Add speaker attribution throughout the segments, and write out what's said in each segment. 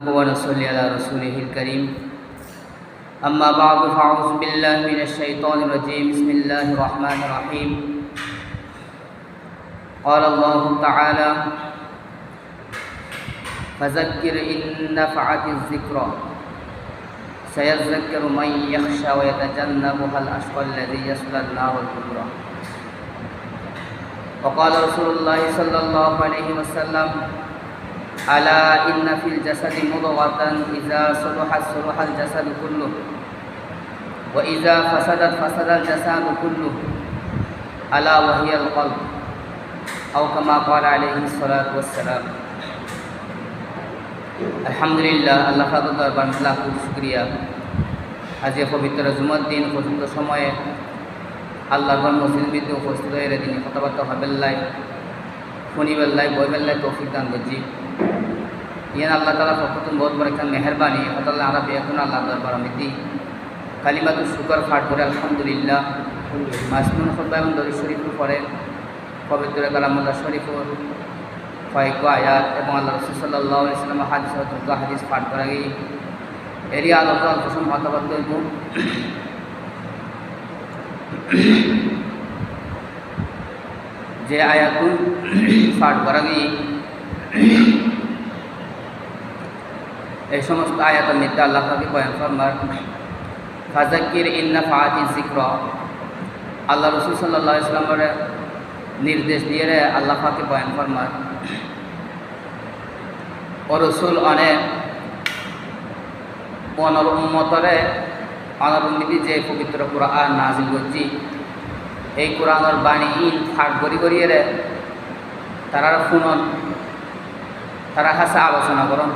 Speaker 1: ونصلي على رسوله الكريم أما بعد فأعوذ بالله من الشيطان الرجيم بسم الله الرحمن الرحيم قال الله تعالى فذكر إن نفعت الذكرى سيذكر من يخشى ويتجنبها الأشقى الذي يصلى النار الكبرى وقال رسول الله صلى الله عليه وسلم ألا إن في الجسد مضغة إذا صلحت صلح الجسد كله وإذا فسدت فسد الجسد كله ألا وهي القلب أو كما قال عليه الصلاة والسلام আলহামদুলিল্লাহ আল্লাহ তাআলার দরবারে লাখ শুকরিয়া। আজ এই পবিত্র জুমার দিন পর্যন্ত সময়ে আল্লাহর মসজিদে উপস্থিত হয়ে দিনে কথাবার্তা হবেল্লাই শনিবেল্লাই বইবেল্লাই তৌফিক দান করছি। ইয়ান আল্লাহ তাআলা প্রথম বহুত বড় একটা মেহরবানি আল্লাহ আরবি এখন আল্লাহ দরবার আমি দিই কালিমাতুল শুকর পাঠ করে আলহামদুলিল্লাহ মাসনুন খুতবা এবং দরুদ শরীফ পড়ে পবিত্র কালামুল্লাহ শরীফর কয়েক আয়াত এবং আল্লাহ রাসূল সাল্লাল্লাহু আলাইহি ওয়াসাল্লাম হাদিস পাঠ করা গিয়ে এরিয়া আলোচনা অল্প সময় কথাবার্তা হইব। যে আয়াতুল পাঠ করা গিয়ে এই সমস্ত আয়াতের মধ্যে আল্লাহ পাক বয়ান ফরমান ফাযাক্কির ইন নাফাআতিয যিকরা। আল্লাহ রাসূল সাল্লাল্লাহু আলাইহি ওয়াসাল্লামের নির্দেশ দিয়ে আল্লাহ পাক বয়ান ফরমান ও রাসূল অনেক উম্মতরে অনুমতি যে পবিত্র কোরআন নাযিল করছি এই কোরআনের বাণী ফাট গড়ি গড়িয়ে তারা শুনন তারা কাছে আলোচনা করন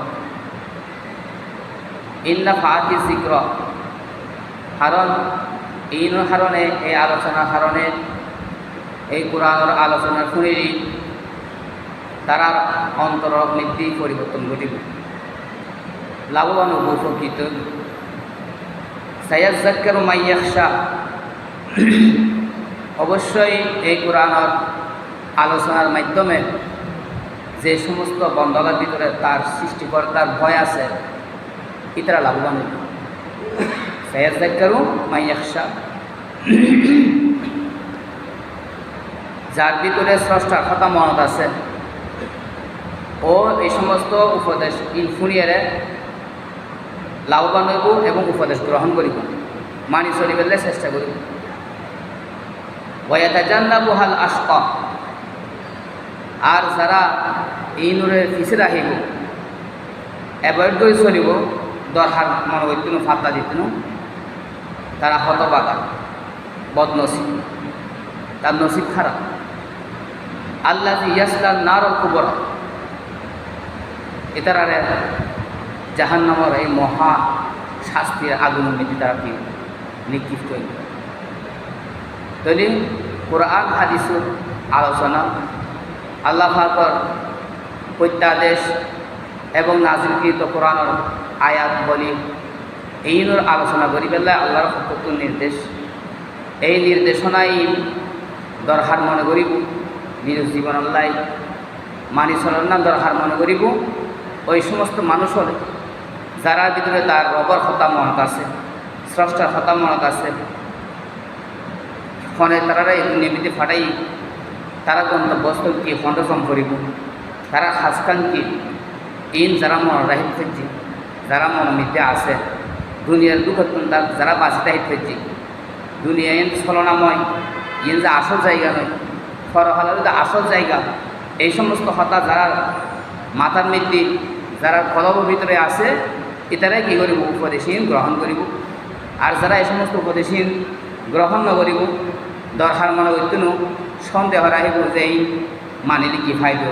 Speaker 1: ইন্না ফাআতি যিকর কারণ এই কারণে এই আলোচনার কারণে এই কোরআনের আলোচনা শুনে তারা অন্তর নীতি পরিবর্তন ঘটিব লাভবান উপকৃত সায়াযাক্কারু মান ইয়াখশা। অবশ্যই এই কোরআনের আলোচনার মাধ্যমে যে সমস্ত বন্ধার ভিতরে তার সৃষ্টিকর্তার ভয় আছে ইতারা লাভবান হইব। সায়াযাক্কারু মান ইয়াখশা যার ভিতরে স্রষ্টার কথা মনত আছে ও এই সমস্ত উপদেশ শুনিয়ে লাভবান হইব এবং উপদেশ গ্রহণ করিব মানি চলিবেলে চেষ্টা করিব। ওয়ায়াতাজান্নাবুহাল আশকা আর যারা এই নূরের পিছে রাখিব অ্যাভয়েড করে চলিব দরকার মনে হইতেন ফাত্তা দিতেন তারা হতবাগা বদনসিব তার নসিব খারাপ। আল্লাযী ইয়াসলান নারুল কুবরা এতারারে জাহান্নামের এই মহা শাস্তির আগুনের মধ্যে তারা কি নিক্ষিপ্ত হইব। তাহলে কোরআন হাদিসের আলোচনা আল্লাহ পাকের প্রত্যাদেশ এবং নাযিলকৃত কোরআনের আয়াত বলি এইগুলোর আলোচনা করি পেলে আল্লাহর প্রত্যক্ষ নির্দেশ এই নির্দেশনাই দরকার মনে করিব নিজ জীবন আল্লাহ মানি চলার নাম দরকার মনে করিব। ওই সমস্ত মানুষের যারা ভিতরে তার রবর হতা মনত আছে স্রষ্টার হতা মনত আছে ফোনে তারা এই নিমিত্তে ফাটাই তারা গন্তব্যস্থল কি খণ্ডসম করিব তারা খাসখান কি ইন যারা মন রাহিত ফেলছি যারা মনমিতে আছে দুনিয়ার দুঃখ তার যারা বাঁচিতে হিত ফেলছি দুনিয়া ইন ছলনাময় ইন যে আসল জায়গা নয় ফরহালের যে আসল জায়গা এই সমস্ত হতা যারা মাথার মধ্যে যারা কলবের ভিতরে আছে এটারাই কী করিব উপদেশহীন গ্রহণ করিব। আর যারা এই সমস্ত উপদেশহীন গ্রহণ নকরিব দরকার মনে হইতেন সন্দেহ রাখিব যে এই মানিলে কি ফায়দা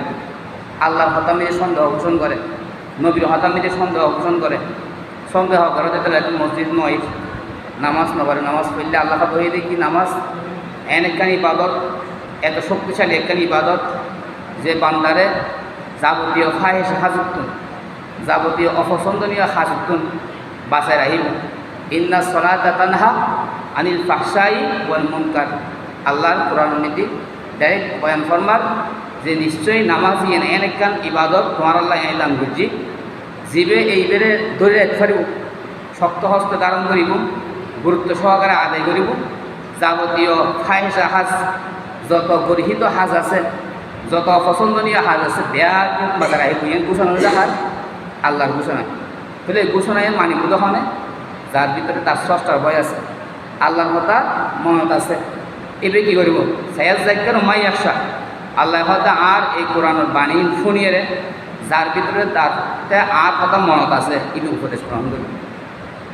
Speaker 1: আল্লাহর হতামিতে সন্দেহ পোষণ করে নবীর হতামিতে সন্দেহ পোষণ করে সন্দেহ করে তাহলে এত মসজিদ নয় নামাজ নগরে নামাজ পড়লে আল্লাহ হয়ে দেখি নামাজ এন একখানি ইবাদত এত শক্তিশালী একখানি ইবাদত যে বান্দারে যাবতীয় ফাহিশ হাজুতুন যাবতীয় অপছন্দনীয় হাজুতুন বাঁচায় রাখিব। ইন্না সলাতা তানহা আনিল ফাহশাই ওয়াল মুনকার। আল্লাহর কোরআন নীতি ডাইরেক্ট বয়ান ফরমার যে নিশ্চয়ই নামাজ এন একখান ইবাদত তোমার আল্লাহ এলাম করছি জীবে এইবারে ধরে রাখতে পারিব, শক্ত হস্ত ধারণ করিব, গুরুত্ব সহকারে আদায় করিব। যাবতীয় ফাহিশা হাজ, যত গর্হিত হাজ আছে, যত অপছন্দনীয় হাজ আছে, বেয়া বাজার আহি ঘোষণা হাজ আল্লাহর ঘোষণা। তাহলে এই ঘোষণায় মানিব যখন যার ভিতরে তার স্রষ্টার ভয় আছে, আল্লাহর কথা মনত আছে, এবার কী করিব? সায়াজ জায়গার মাই আসা আল্লাহ হয়তো আর এই কোরআনের বাণী শুনিয়ে যার ভিতরে তার আর কথা মনত আছে, ইনি উপদেশ গ্রহণ করিব,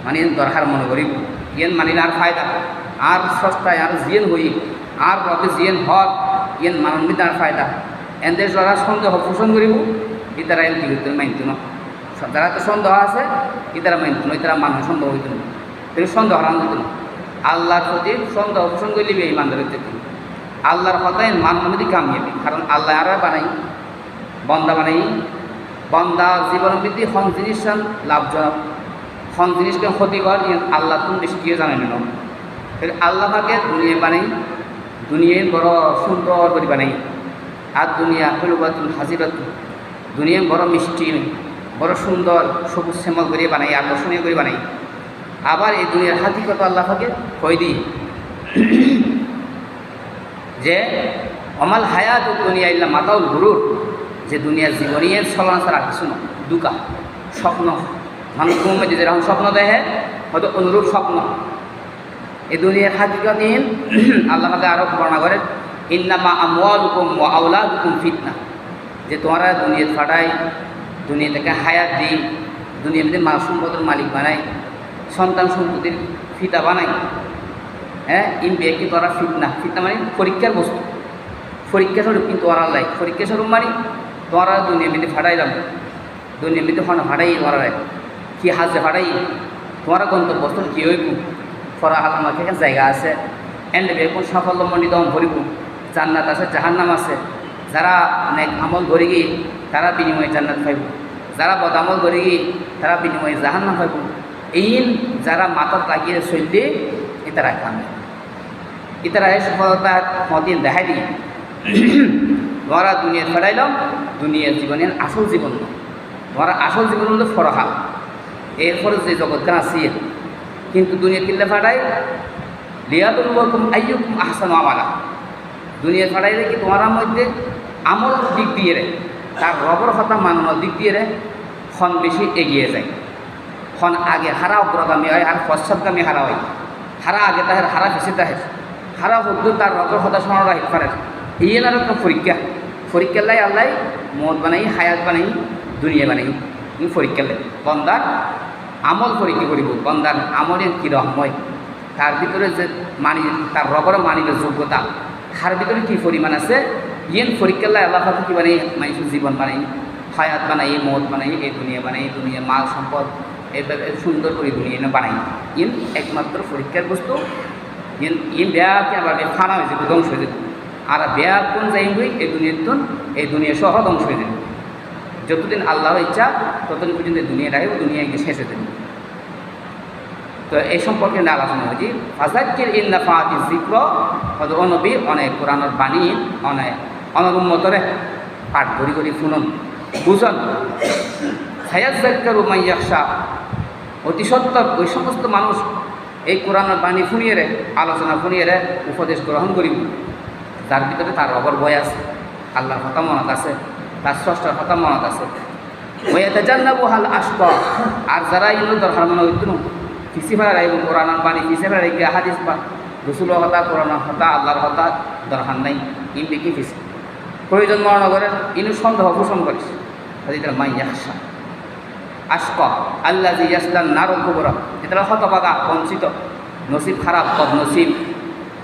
Speaker 1: মানে দরকার মনে করিব। ইয়েন মানিলে আর ফায়দা, আর সস্তায় আর জিয়েন হই, আর প্রতি জিয়েন হক ইয়েন মানবিত আর ফায়দা। এদের যারা সন্দেহ পোষণ করিব, ইতারা এম কী করতে মানিত না। যারা তো সন্দেহ আছে, ইতারা মানিত না, ইতারা মানুষ সন্দেহ হইত না, কিন্তু সন্দেহ হারাম হইত না। আল্লাহর প্রতি সন্দেহ পোষণ করলিবি এই মানদের হইতে আল্লাহর কথায় মানবী কামিয়াবি। কারণ আল্লাহ আর বানাই, বন্দা বানাই, বন্দা জীবন বৃদ্ধি হন জিনিস লাভজনক, হন জিনিসকে ক্ষতিকর, আল্লাহ তুমি দৃষ্টিও জানেন না। আল্লাহ পাকে দুনিয়া বানাই, দুনিয়ায় বড় সুন্দর করে বানাই। আর দুনিয়া হলুবাতুল হাজিরাত, দুনিয়া বড় মিষ্টি, বড় সুন্দর সবুজ শ্যামল করে বানাই, আকর্ষণীয় করে বানাই। আবার এই দুনিয়ার হাকিকত আল্লাহ পাকে কই দিই যে অমাল হায়াত দুনিয়া ইল্লা মাতাউল গুরুর, যে দুনিয়ার জীবনীর ছলনা ছাড়া কিছু না, দুকা স্বপ্ন। মানুষ ঘুমে যেরকম স্বপ্ন দেখে হয়তো অনুরূপ স্বপ্ন। এই দুনিয়ার হাকিকতহীন আল্লাহ পাকে আরও বর্ণনা করেন, ইন্নামা আমওয়ালুকুম ওয়া আওলাদুকুম ফিতনা, যে তোমরা দুনিয়া ফাটাই, দুনিয়া থেকে হায়াত দিই, দুনিয়ার মধ্যে মাল সম্পদের মালিক বানাই, সন্তান সম্পত্তির ফিতা বানাই। হ্যাঁ, ইন ব্যক্তি তোরা ফিতনা, ফিতনা মানে পরীক্ষার বস্তু, পরীক্ষা স্বরূপ। কিন্তু ওরা লাই পরীক্ষা স্বরূপ মানে তোরা দুনিয়ার মধ্যে ফাটাইলাম, দুনিয়ার মধ্যে হন ফাটাই ওরা কি হাজে ফাটাই, তোমার গন্তব্যস্থল কী হইব, ফরা আমার এখানে জায়গা আছে, এন্ড বেকুন সাফল্যমণ্ডিত ভরিব, জান্নাত আছে, জাহান্নাম আছে। যারা নেক আমল ধরে গিয়ে তারা বিনিময়ে জান্নাত পাইব, যারা বদ আমল ধরে গিয়ে তারা বিনিময়ে জাহান্নাম পাইব। এই যারা মাথার লাগিয়ে চললে এটারা কামে, এটারা এই সফলতার মদিন দেখাই দিই। তোমরা দুনিয়া ফেরাইলাম, দুনিয়ার জীবনের আসল জীবন না, তোমার আসল জীবন হলো ফরহাল। এরপরে যে জগৎখান আছে, কিন্তু দুনিয়া কিল্লে ফাটাই লিয়াবলুয়াকুম আইয়ুকুম আহসানু আমালা, দুনিয়া ফাটাইলে কি তোমার মধ্যে আমল দিক দিয়ে রে, তার রবর কথা মানানোর দিক দিয়ে রে ক্ষণ বেশি এগিয়ে যায়, ক্ষণ আগে হারা অগ্রগামী হয় আর পশ্চাৎগামী হারা হয়। হারা আগে তাহের, হারা ফেসে তাহের, হারা হদ্দুর তার রবর কথা শোনার রাহিত ফারের। এই এলার একটা পরীক্ষা, পরীক্ষার লাই আল্লাহ মদ বানাই, হায়াত বানাই, দুনিয়া বানাই, পরীক্ষার লাই বন্দার আমল পরীক্ষা করিব। বন্দার আমলের কী রহময়, তার ভিতরে যে মানি, তার রবর মানির যোগ্যতা, তার ভিতরে কী পরিমাণ আছে, ইয়েন পরীক্ষার লাই আল্লাহ কী বানাই, মানুষের জীবন বানাই, হায়াত বানাই, মদ বানাই, এই দুনিয়া বানাই, দুনিয়া মাল সম্পদ এইভাবে সুন্দর করে দুনিয়া বানাই। ইন একমাত্র পরীক্ষার বস্তু। ইন বেয়াকে আবার ফানা হয়ে যাবে, ধ্বংস হয়ে যাবে। আর বেয়া কোন যাইবই এই দুনিয়ার তুন, এই দুনিয়া সহ ধ্বংস হয়ে যাবে। যতদিন আল্লাহর ইচ্ছা ততদিন পর্যন্ত দুনিয়া রাখবে, দুনিয়া গিয়ে শেষ হয়ে যাবে। তো এই সম্পর্কে আলোচনা হয়েছি। ফাজাক্কির ইন নাফাআতি যিকর, হয়তো নবী অনেক কোরআনের বাণী অনেক অনুন্মতরে পাঠ করি করি শুনুন, বুঝুন। সায়াযাক্কারু মান ইয়াখশা, অতি সত্তর ওই সমস্ত মানুষ এই কোরআনের বাণী শুনিয়ে রে, আলোচনা শুনিয়ে রে উপদেশ গ্রহণ করিব, যার ভিতরে তার রবর ভয় আছে, আল্লাহর কথা মনত আছে, তার স্রষ্টার কথা মনত আছে। ওয়াতাজান্নাবুহাল আশকা, আর যারা ইনো দরকার মনে হইত না পিছিয়ে ফেলা রাখব কোরআনের বাণী, পিছিয়ে ফেলা রেখে হাদিস বা রসুলের হতা, কোরআনের হতা, আল্লাহর হতা দরকার নাই, ইন দেখি পিছিয়ে প্রয়োজন মনে করেন, ইনু সন্দেহ পোষণ করিস। তাদের মাই ইয়াখশা আশকা আল্লাযী ইয়াসলান নারুল কুবরা, এটা হতভাগা, বঞ্চিত, নসিব খারাপ, বদনসিব,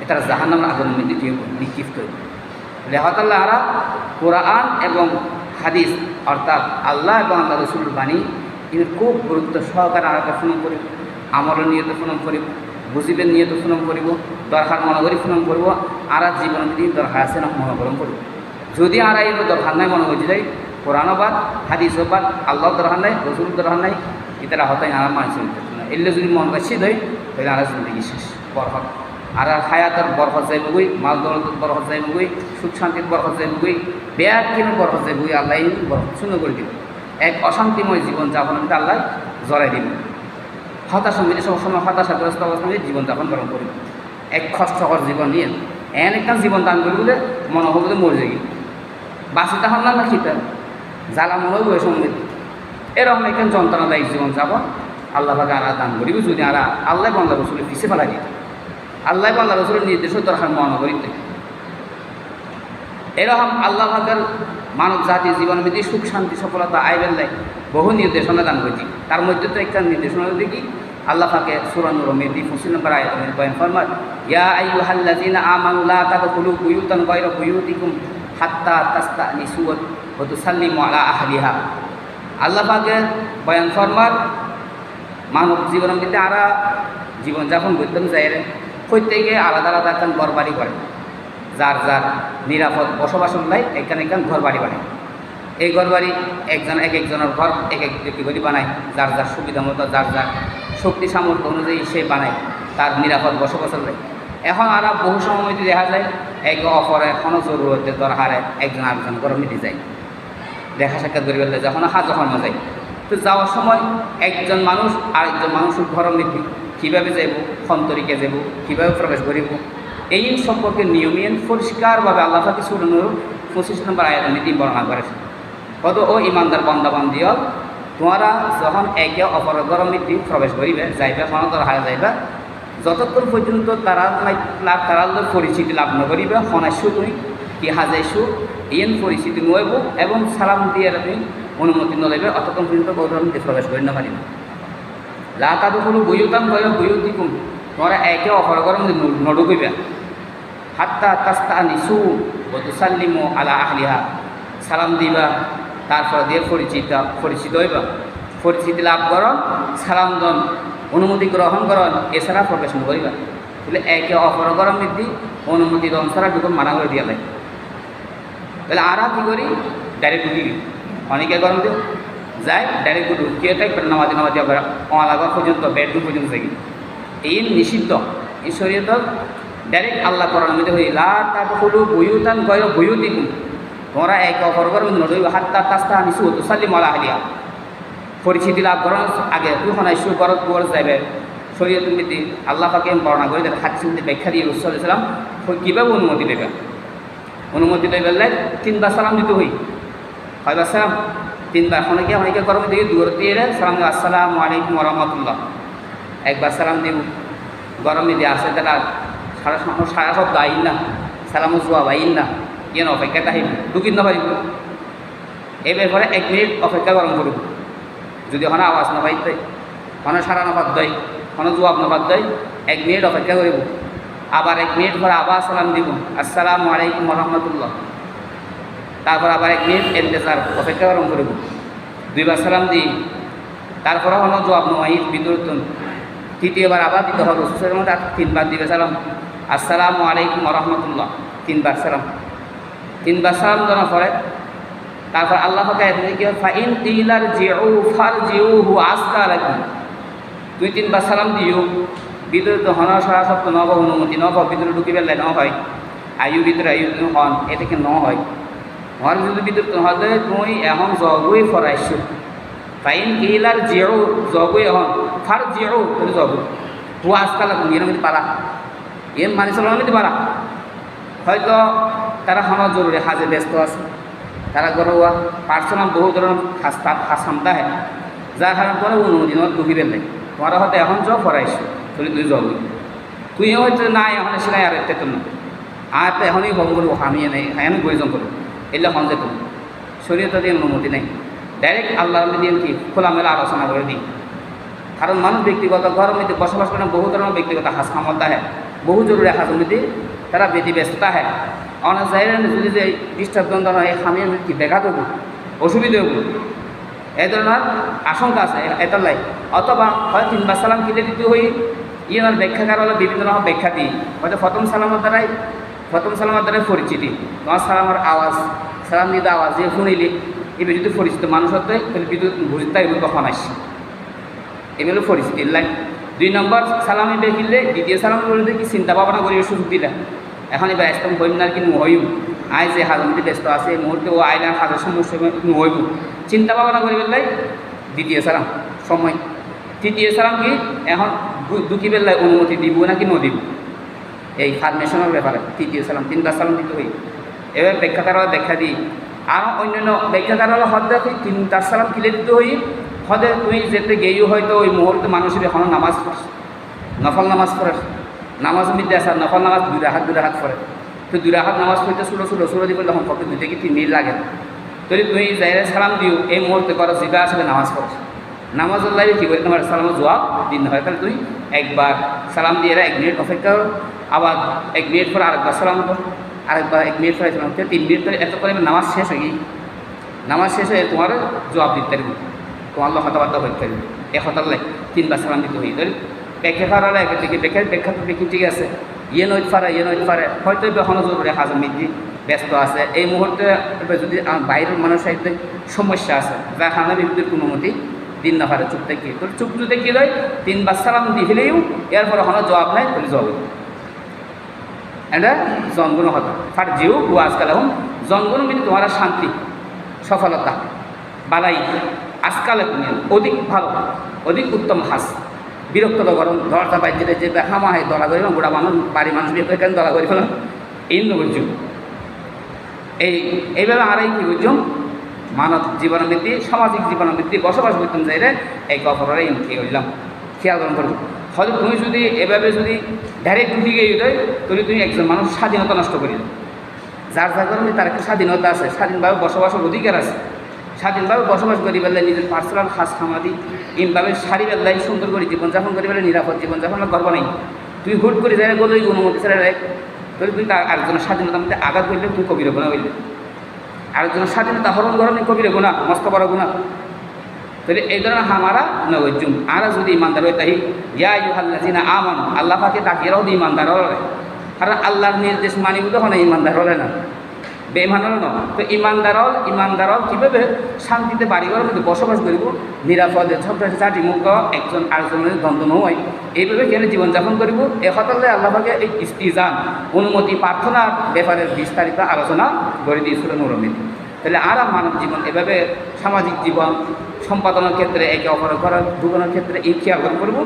Speaker 1: এটা জাহান্নামের আগুন মধ্যে নিক্ষিপ্ত। লেহাতাল্লাহ আরা কোরআন এবং হাদিস অর্থাৎ আল্লাহ এবং আল্লাহ রসুল বাণী কিন্তু খুব গুরুত্ব সহকারে আমরা ফোনম করিব, আমলের নিয়ত ফোনম করিব, বুঝিবেন নিয়ত ফোনম করিব, দরকার মনে করি ফোনম করব। আর জীবন যদি দরকার আছে না মনোকরণ করব। যদি আর এই দরকার নাই মনে হয়ে যায়, কোরআনও বাদ, হাদিসও বাদ, আল্লাহ দরকার নাই, রসুল দরকার নাই, এটা হতাই আর মানুষ না। এলে যদি মন বাসি দেয় তাহলে আর জিন্দগি শেষ, বরফত। আর হায়াতের বরফত যাইবগৈ, মাল দৌলতের বরফত যাইবগৈ, সুখ শান্তির বরফত যাইবগৈ, বেয়া কিনো বরফত যাইবগৈ, আল্লাহ বরফত শূন্য করে দিব। এক অশান্তিময় জীবনযাপন কিন্তু আল্লাহ জড়াই দিল। হতাশা মিলে সবসময় হতাশাগ্রস্ত অবস্থা নিয়ে জীবনযাপন গ্রহণ করি, এক কষ্টকর জীবন নিয়ে একটা জীবন দান করি বলে মনে হবে বলে মরে যাই, বাঁচিতে হন না খিতা জ্বালা মনে হইব সঙ্গে এরকম একখান যন্ত্রণাদায়ী জীবনযাপন আল্লাহ পাকে আল্লাহ দান করিব যদি আর আল্লাহ বান্দা রসুলের পিছিয়ে ফেলা দিত, আল্লাহ বান্দা রসুলের নির্দেশও দরকার মনে করিতে। এরকম আল্লাহ পাকের মানব জাতির জীবনের মধ্যে সুখ শান্তি সফলতা আইবেন লাই বহু নির্দেশনা দান করেছি। তার মধ্যে তো একটা নির্দেশনা দেখি আল্লাহ পাকে সূরা নূর মেদি 25 নম্বর আয়াতে বয়ান ফরমান, ইয়া আইয়ুহাল্লাযীনা আমানু লা তাদখুলু বুয়ুতান গায়রা বুয়ুতিকুম হাত্তা তাস্তানিসু ওয়া তুসাল্লিমু আলা আহলিহা। আল্লাহ পাকে বয়ান ফরমান মানব জীবনের মধ্যে আরা জীবনযাপন করতেন যায় প্রত্যেকে আলাদা আলাদা একটা ঘর বাড়ি করে, যার যার নিরাপদ বসবাসন নাই এখানে এখান ঘর বাড়ি বানায়। এই ঘর বাড়ি একজন এক একজনের ঘর এক এক ব্যক্তি করে বানায়, যার যার সুবিধা মতো যার যার শক্তি সামর্থ্য অনুযায়ী সে বানায় তার নিরাপদ বসবাসন নেই। এখন আর বহু সময় দেখা যায় একে অপরে এখনও জরুরতের দরকারে একজন আরেকজন ঘর মিটে যায়, দেখা সাক্ষাৎ করে ফেললে যখন যখন যায় তো যাওয়ার সময় একজন মানুষ আরেকজন মানুষের ঘর মিটি কীভাবে যাব, সন্তরিকে যাব, কীভাবে প্রবেশ করিব, এই সম্পর্কে নিয়মিত পরিষ্কারভাবে আল্লাহ পাক সূরা নূর 25 নম্বর আয়াতে নীতি বর্ণনা করেছে। কত ও ইমানদার বান্দাবান্দিও তোমরা যখন একে অপরের ঘর মধ্যে প্রবেশ করিবে যাইবে কোনো দরকারে যাইবে যতক্ষণ পর্যন্ত তারা পরিচিতি লাভ নকরিবে হনাইছু তুমি কি হাজাইছু ইয়েন পরিচিতি নইব এবং সালাম দিয়ে তুমি অনুমতি নলাইবে অতক্ষণ পর্যন্ত ঘরের মধ্যে প্রবেশ করি না পারিবে। লা তাদখুলু বুয়ুতান গায়রা বুয়ুতিকুম তোমরা একে অপরের ঘর মধ্যে নঢুকিবে হাত্তা তাস্তানিসু ওয়া তুসাল্লিমু আলা আহলিহা, সালাম দিবা তারপর দিয়ে পরিচিত হইবা, পরিচিতি লাভ করন সালাম দন অনুমতি গ্রহণ করন এছাড়া প্রবেশ নকরিবা। তাহলে একে অপর গরম বৃদ্ধি অনুমতি দন ছাড়া ঢুকুন মানা করে দিয়া লাগে। তাহলে আরা কী করি ডাইরেক্ট ঢুকি অনেকে গরম দিও যায় ডাইরেক্ট ঢুকিয়ে থাকবে নামাজি নামাজি আবার অলাগর পর্যন্ত বেডরুম পর্যন্ত থাকি এই নিষিদ্ধ। এই শরীয়ত ডাইরেক্ট আল্লাহ করার মধ্যে হই লা তাদখুলু বুয়ুতান গায়রা বুয়ুতিকুম তোমরা একে অপর গরম নড়ইবা হাত্তা তাস্তানিসু ওয়া তুসাল্লিমু আলা আহলিহা, পরিচিতি লাভ করার আগে তুখন আইসু গরত পর যাইবে শরীয়ত নীতি আল্লাহ পাকে বর্ণনা করে দেন হাদিস মধ্যে ব্যাখ্যা দিয়ে রাসূল সাল্লাল্লাহু আলাইহি ওয়াসাল্লাম কীভাবে অনুমতি দেবে। অনুমতি দেবে তিনবার সালাম দিতে হই, কয়বার সালাম? তিনবার। অনেকে গরম দিকে দূর দিয়ে সালাম দেব আসসালামু আলাইকুম ওয়া রাহমাতুল্লাহ, একবার সালাম দিব। গরম দিয়ে আসে তারা সারা শব্দ আইন না সালামও জবাব আইন না ইয়েন অপেক্ষা তাই ঢুকিন না পারিব। এই ব্যাপারে 1 মিনিট অপেক্ষা গরম করব, যদি ওখানে আওয়াজ না পাইতে ওখানে সারা নবাদ দেয় ওখানে জবাব নবাদ দেয় 1 মিনিট অপেক্ষা করিব, আবার 1 মিনিট পরে আবার সালাম দিব আসসালামু আলাইকুম ওয়া রাহমাতুল্লাহ, তারপর আবার 1 মিনিট ইন্তেজার অপেক্ষা গরম করব, 2বার সালাম দিই তারপরে ওখানে জবাব নয় বিদ্যুৎ, তৃতীয়বার আবার দিতে হবে রসুলের মধ্যে 3বার দিবে সালাম আসসালামু আলাইকুম ওয়া রাহমাতুল্লাহ, 3বার সালাম। 3বার সালাম দেওয়ার পরে তারপর আল্লাহ পাকে কি ফাইন তিলার জিউ ফারজিউহু আজকা লাকুম, 2-3বার সালাম দিও ভিতরে তো হন সারা সপ্তাহ নব অনুমতি নব ভিতরে ঢুকি পেলে ন হয় আয়ু ভিতরে আয়ু হন এটাকে ন হয় হন যদি ভিতরে তো হলে তুই এখন জগুই ফরাইছো ফাইন তিলার জিউ জগুই হন ফার জিউ তুমি জগু হু আজকা লাকুম এর মধ্যে পারা এম মানে চলার মধ্যে পারা হয়তো তারা হওয়া জরুরি হাজে ব্যস্ত আছে, তারা ঘরোয়া পার্সোনাল বহু ধরনের হাসামতা হয় যার কারণে পরে অনুমতি নেওয়ার ঢুকি পেলে তোমরা হয়তো এখন যাও ফরাইছো তুই তুই যাবি তুইও হয়তো নাই এখন সেলাই আর একটা তো না আর তো এখনই ভঙ্গ করবো আমি নেই এখন প্রয়োজন করবো এলে হন যেত শরীয়তে দিয়ে অনুমতি নেই, ডাইরেক্ট আল্লাহর মধ্যে কি খোলামেলা আলোচনা করে দিই। কারণ মানুষ ব্যক্তিগত ঘরের মধ্যে বসবাস করে বহু ধরনের ব্যক্তিগত হাসামতা হয়, বহু জরুরি হাজের মধ্যে তারা বেদি ব্যস্ততা হয় অনেক জায়গায় যদি যে ডিস্টার্ব দ্বন্দ্ব হয় আমি কি দেখা দেবো অসুবিধা হবো এই ধরনের আশঙ্কা আছে এটার লাই। অথবা হয় 3বার সালাম কিনে দিতে হই ইয়ার ব্যাখ্যাকার হলে বিভিন্ন রকম ব্যাখ্যা দিই, হয়তো প্রথম সালামের দ্বারাই পরিচিতি তোমার সালামের আওয়াজ সালাম দিতে আওয়াজ দিয়ে শুনিলি এবার যদি পরিচিত মানুষ হতে তাহলে বিদ্যুৎ বুঝতে এগুলো কখন আসছে এগুলো পরিচিতির লাইন। 2 নম্বর সালামে দেখিলে দ্বিতীয় সালাম বলে কি চিন্তা ভাবনা করি সুযোগ দিলা এখন এবার আসতাম হইম না কিন্তু হইম আই যে হাজর মধ্যে ব্যস্ত আছে এই মুহূর্তে ও আইলে হাজার সমস্যা হইব চিন্তা ভাবনা করি বেলায় দ্বিতীয় সালাম সময়। তৃতীয় সালাম কি এখন দুটি বেলায় অনুমতি দিব নাকি নদিব এই ফার্মেশনের ব্যাপারে তৃতীয় সালাম 3বার সালাম দিতে হই। এবার ব্যাখ্যাতারা ব্যাখ্যা দিই আর অন্যান্য ব্যাখ্যাতারা হদে 3বার সালাম কিলে দিতে হই। হদে তুই যেতে গেয়েও হয়তো ওই মুহূর্তে মানুষের এখনও নামাজ পড়ছে নফল নামাজ পড়ে নামাজ মিদ্যে আসা নফল নামাজ 2 রাকাত পড়ে তো 2 রাকাত নামাজ পড়তে ছোটো দিব তখন কত 2 থেকে 3 মিনিট লাগে। তুই তুই যাই সালাম দিও এই মুহূর্তে করো যেটা আসলে নামাজ পড়ছে নামাজ লাগে কী করে তোমার সালামের জবাব দিন হয় তাহলে তুই একবার সালাম দিয়ে 1 মিনিট অপেক্ষা করো আবার 1 মিনিট পরে আরেকবার সালাম করো আরেকবার 1 মিনিট পরে সালাম 3 মিনিট পরে এত করে নামাজ শেষ হয়ে গিয়ে নামাজ শেষ হয়ে তোমার জবাব দিতে পারবো তোমার কথাবার্তা হইতে পারবে এক হতার লাগে 3বার সালাম দিতে হই ধরি ব্যাখ্যা করার একে থেকে ব্যাখ্যা তো দেখি ঠিক আছে ইয়ে নইতে পারে হয়তো এখনও জরুরি হাজর মিদ্দি ব্যস্ত আছে এই মুহূর্তে যদি বাইরের মানুষ সাহিত্যে সমস্যা আছে যা খানা বিদ্যুৎ কোনো মতি দিন না পারে চুপ থেকে তোর চুপ যদি কী হয় 3বার সালাম দিলেও এরপর এখনও জবাব নাই তোর জবাব এটা জনগণ হতো ফাট যেও ও আজকাল এখন জনগণ কিন্তু তোমার শান্তি সফলতা বালাই আজকাল অধিক ভালো অধিক উত্তম হাস বিরক্ত গরম ধরতা পাই যেটা যে হামা হয় দলা করি গোড়া মানুষ বাড়ি মানুষ বিয়ে কেন দলা করি ফেলাম এই বুঝছো এইভাবে আরাই কী বুঝছো মানব জীবনবৃত্তি সামাজিক জীবনবৃত্তি বসবাস করতাম যাইলে এই গফরের কী করলাম খেয়াল গ্রহণ করবো হয়তো তুমি যদি এভাবে যদি ডাইরেক্ট ঢুকে গিয়ে দেয় তাহলে তুমি একজন মানুষ স্বাধীনতা নষ্ট করি যার কারণে তার একটা স্বাধীনতা আছে স্বাধীনভাবে বসবাসের অধিকার আছে স্বাধীনভাবে বসবাস করি বেলায় নিজের পার্সোনাল খাস খামাদি এইভাবে সারি বেলায় সুন্দর করে জীবনযাপন করি বেলায় নিরাপদ জীবনযাপন গর্ব নেই তুই হুট করে যাই বলে অনুমতি ছেড়ে দেয় তাহলে তুই আরেকজনের স্বাধীনতার মধ্যে আঘাত করলে তুই কবির গোনা হইলে আরেকজনের স্বাধীনতা হরণ গরণে কবির গোনা মস্ত বড় গুণা তাহলে এই ধরনের হামারা নজুম আর যদি ইমানদার হয় তাই ইয়া ইউহাল্লাযিনা আমানু আল্লাহ পাকে তাকিয়েরাও ইমানদার হলে কারণ আল্লাহর নির্দেশ মানিব তখন ইমানদার হলে না বেইমানও ন তো ইমানদার কীভাবে শান্তিতে বাড়িঘরের মধ্যে বসবাস করিব নিরাপদে ঝগড়াঝাটি মুক্ত একজন আরেকজনের দ্বন্দ্ব নয় এইভাবে কেন জীবনযাপন করিব এ হতালে আল্লাহকে এই ইস্তিজান অনুমতি প্রার্থনার ব্যাপারে বিস্তারিত আলোচনা করে দিয়েছিল নুরমিন। তাহলে আর মানব জীবন এভাবে সামাজিক জীবন সম্পাদনের ক্ষেত্রে একে অপরের ঘর ঢুকানোর ক্ষেত্রে এই খেয়াল করবো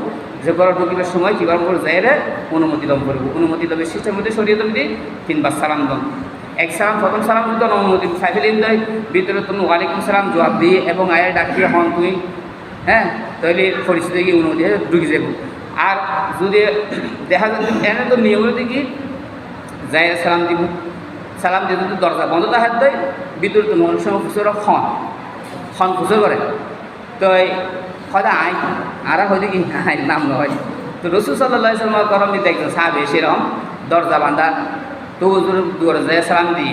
Speaker 1: যে ঘর ঢুকিবার সময় কীভাবে করে যাইরে অনুমতি দান করবো অনুমতি দেবের সিস্টেমের মধ্যে সরিয়ে দেবে 3বার সালাম দান এক সালাম প্রথম সালাম যদি অনুমতি সাইফেলিন দেয় ভিতরে তুমি ওয়ালাইকুম সালাম জবাব দিয়ে এবং আয়ের ডাকিয়ে হন তুই হ্যাঁ তাহলে পরিস্থিতি গিয়ে অনুমতি ঢুকে যাব। আর যদি দেখা যায় এনে তো নিয়ম কি যাই সালাম দিব সালাম দিয়ে যদি দরজা বন্ধ দেখা দেয় ভিতরে তো মানুষ সময় খুচরো খন খুচর করে তো হয়তো আই আর হয়তো কি আইন নাম নয় তো রসুল সাল্লাহ সাল্লাম গরম দিতে একজন সাহাবে সেরকম দরজা বান্ধা তো দুয়ারে যায় সালাম দিই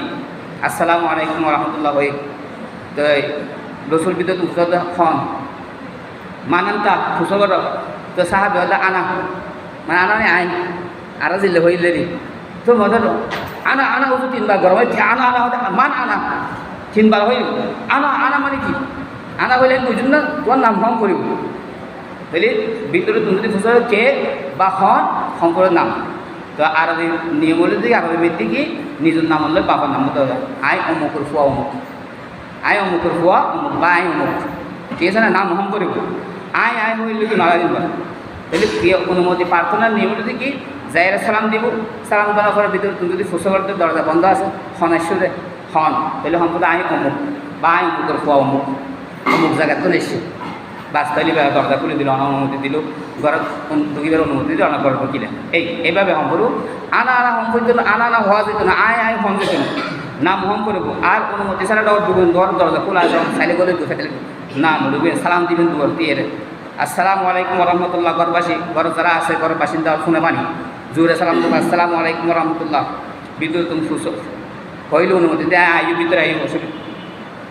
Speaker 1: আসসালামু আলাইকুম রহমতুল্লাহ হই তো রসুল ভিতরে খুচর খন মানান্তা খুচর কর তো সাহাবে হলে আনা মানে আনা নেই আইন আর জিলে হইলে তো মজা আনা হতো 3বার গরম হয় আনা হতে মান আনা 3বার হইল আনা মানে কি আনা হইলে বুঝুন না তোমার নাম হং করিব তাহলে ভিতরে তুমি যদি খুচরো কে বা সম্পর্কের নাম তো আরবি নিয়ম হলে দিকে আরবি ভিত্তি কি নিজের নাম হলে বাবার নাম হতে হবে আই অমুকের ফুয়া অমুক আই অমুকের ফুয়া অমুক বা আই অমুক ঠিক আছে না নাম হম করিব আই হইলে কি নালা দিন তাহলে অনুমতি প্রার্থনার নিয়ম হলে কি যাইরা সালাম দিব সালাম দেওয়ার পরে ভিতরে তুমি যদি ফুসো করতে দরজা বন্ধ আছে হনেশ্বরে হন তাহলে সম্পদ আই অমুক বা আই অমুকের ফুয়া অমুক জায়গায় তো নিশ্চিত বাস তাইলে দরজা খুলে দিল অনুমতি দিল ঘর ঢুকিবার অনুমতি দিল অনেক ঘর ঢুকিলেন এইভাবে হম করব আনা হম করতে আনা হওয়া যেত না আয় হম যেত না নাম হম করবো আর অনুমতি ছাড়া ঢুকবেন ঘর দরজা খোলা যখন সাইলে করে ঢুকে নাম ঢুকবেন সালাম দিবেন দুয়ার দিয়ে আসসালামু আলাইকুম রহমতুল্লাহ ঘরবাসী ঘর যারা আছে ঘর বাসিন্দা শুনে পানি জোরে সালাম দেবো আসসালামু আলাইকুম রহমতুল্লাহ ভিতরে তুমি সুস্থ হইলে অনুমতি দেয় আয়ু ভিতরে আয়ু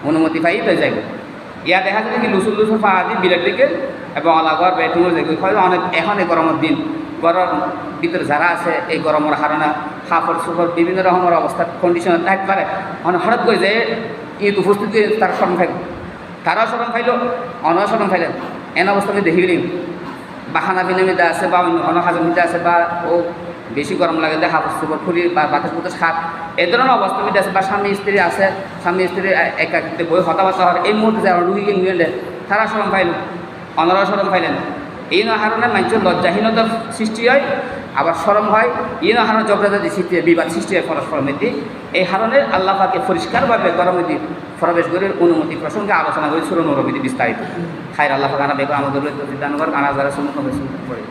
Speaker 1: অনুমতি পাই তো যাইব ইয়া দেখা যায় কি লুসুল পা দি বিলের দিকে এবং আলাঘর বেডরুমের দিকে হয়তো অনেক এখন এই গরমের দিন ঘরের ভিতরে যারা আছে এই গরমের হারানা হাফর সুফর বিভিন্ন রকমের অবস্থা কন্ডিশনে থাকতে পারে মানে হঠাৎ করে যে ঈদ উপস্থিতি তার স্মরণ খাইল তারাও স্মরণ খাইল অনও স্মরণ খাইলেন এন অবস্থা আমি দেখি গেলি বাহানা বিনামিতে আছে বা অন্য হাজমিতে আছে বা ও বেশি গরম লাগে যে হাফ সুপার খুলি বা বাতাস বুতাস খাত এই ধরনের অবস্থা মধ্যে আছে বা স্বামী স্ত্রী আছে স্বামী স্ত্রী একাকিতে বই হতাবাতা হয় এই মুহূর্তে যারা রুগীকে নিয়ে দেয় তারা শরম পাইল অনারা শরম পাইলেন এই কারণে মানুষের লজ্জাহীনতার সৃষ্টি হয় আবার শরম হয় এই হারণে জগরাজাদি সৃষ্টি হয় বিবাদ সৃষ্টি হয় পরস্পরমিতি এই কারণে আল্লাহ পাকে পরিষ্কারভাবে গরমিতি প্রবেশ করে অনুমতি প্রসঙ্গে আলোচনা করে সুরনরমিতি বিস্তারিত খায়ের আল্লাহ পাক আনা বেগর আমাদের দান কর আনা যারা সুন্নত করে